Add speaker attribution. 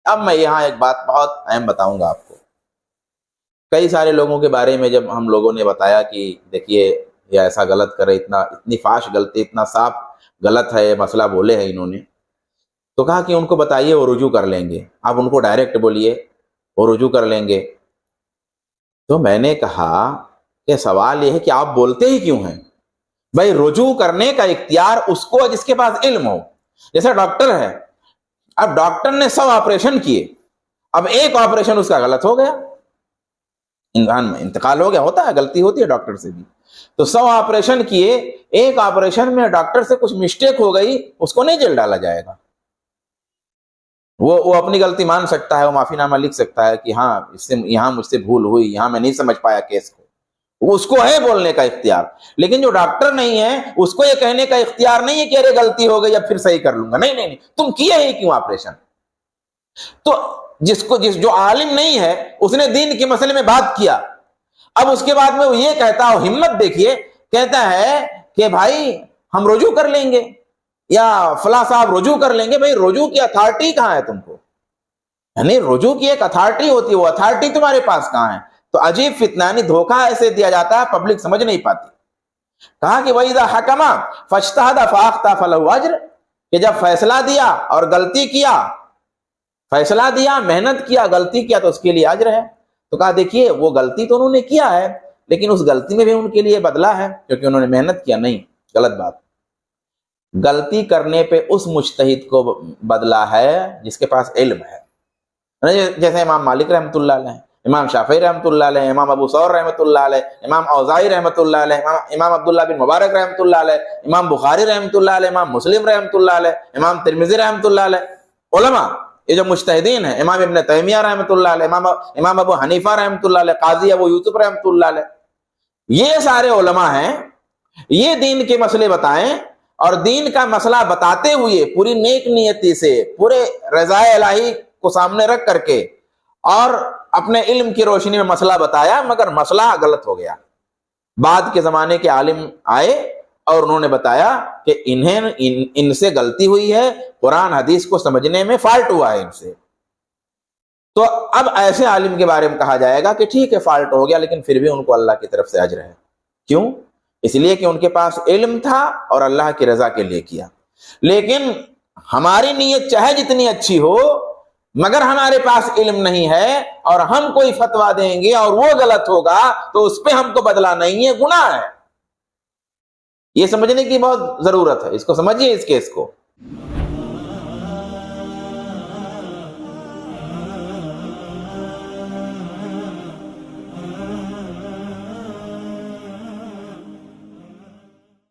Speaker 1: اب میں یہاں ایک بات بہت اہم بتاؤں گا آپ کو. کئی سارے لوگوں کے بارے میں جب ہم لوگوں نے بتایا کہ دیکھیے یہ ایسا غلط کرے، اتنی فاش غلطی، اتنا صاف غلط ہے یہ مسئلہ بولے ہیں انہوں نے، تو کہا کہ ان کو بتائیے وہ رجوع کر لیں گے، آپ ان کو ڈائریکٹ بولیے وہ رجوع کر لیں گے. تو میں نے کہا کہ سوال یہ ہے کہ آپ بولتے ہی کیوں ہیں؟ بھائی رجوع کرنے کا اختیار اس کو جس کے پاس علم ہو. جیسے ڈاکٹر ہے، اب ڈاکٹر نے 100 آپریشن کیے، اب ایک آپریشن اس کا غلط ہو گیا، انسان میں انتقال ہو گیا، ہوتا ہے، غلطی ہوتی ہے ڈاکٹر سے بھی. تو 100 آپریشن کیے، ایک آپریشن میں ڈاکٹر سے کچھ مسٹیک ہو گئی، اس کو نہیں جیل ڈالا جائے گا. وہ اپنی غلطی مان سکتا ہے، وہ معافی نامہ لکھ سکتا ہے کہ ہاں اس سے یہاں مجھ سے بھول ہوئی، یہاں میں نہیں سمجھ پایا کیس کو، اس کو ہے بولنے کا اختیار. لیکن جو ڈاکٹر نہیں ہے اس کو یہ کہنے کا اختیار نہیں ہے کہ ارے غلطی ہو گئی اب پھر صحیح کر لوں گا. نہیں، تم کیے ہی کیوں آپریشن؟ تو جو عالم نہیں ہے اس نے دین کے مسئلے میں بات کیا، اب اس کے بعد میں وہ یہ کہتا ہے، ہمت دیکھیے، کہتا ہے کہ بھائی ہم رجوع کر لیں گے یا فلاں صاحب رجوع کر لیں گے. بھائی رجوع کی اتھارٹی کہاں ہے تم کو؟ یعنی رجوع کی ایک اتھارٹی ہوتی ہے، وہ اتھارٹی تمہارے پاس کہاں ہے؟ تو عجیب فتنہ، یعنی دھوکہ ایسے دیا جاتا ہے پبلک سمجھ نہیں پاتی. کہا کہ وَإِذَا حَكَمَ فَاجْتَهَدَ فَأَخْطَأَ فَلَهُ أَجْرٌ، کہ جب فیصلہ دیا اور غلطی کیا، فیصلہ دیا، محنت کیا، غلطی کیا تو اس کے لیے اجر ہے. تو کہا دیکھیے وہ غلطی تو انہوں نے کیا ہے لیکن اس غلطی میں بھی ان کے لیے بدلہ ہے کیونکہ انہوں نے محنت کیا. نہیں، غلط بات. غلطی کرنے پہ اس مجتہد کو بدلہ ہے جس کے پاس علم ہے. جیسے امام مالک رحمۃ اللہ علیہ، امام شافعی رحمۃ اللہ علیہ، امام ابو ثور رحمۃ اللہ علیہ، امام اوزاعی رحمۃ اللہ علیہ، امام عبداللہ بن مبارک رحمۃ اللہ علیہ، امام بخاری رحمۃ اللہ علیہ، امام مسلم رحمۃ اللہ علیہ، امام ترمذی رحمۃ اللہ علیہ. علماء یہ جو مجتہدین ہیں، امام ابن تیمیہ رحمۃ اللہ علیہ، امام ابو حنیفہ رحمۃ اللہ علیہ، قاضی ابو یوسف رحمۃ اللہ علیہ، یہ سارے علماء ہیں. یہ دین کے مسئلے بتائیں اور دین کا مسئلہ بتاتے ہوئے پوری نیک نیتی سے، پورے رضائے الہی کو سامنے رکھ کر کے اور اپنے علم کی روشنی میں مسئلہ بتایا، مگر مسئلہ غلط ہو گیا. بعد کے زمانے کے عالم آئے اور انہوں نے بتایا کہ ان سے غلطی ہوئی ہے، قرآن حدیث کو سمجھنے میں فالٹ ہوا ہے ان سے. تو اب ایسے عالم کے بارے میں کہا جائے گا کہ ٹھیک ہے فالٹ ہو گیا لیکن پھر بھی ان کو اللہ کی طرف سے اجر ہے. کیوں؟ اس لیے کہ ان کے پاس علم تھا اور اللہ کی رضا کے لیے کیا. لیکن ہماری نیت چاہے جتنی اچھی ہو مگر ہمارے پاس علم نہیں ہے اور ہم کوئی فتویٰ دیں گے اور وہ غلط ہوگا تو اس پہ ہم کو بدلہ نہیں ہے، گناہ ہے. یہ سمجھنے کی بہت ضرورت ہے، اس کو سمجھیے اس کیس کو.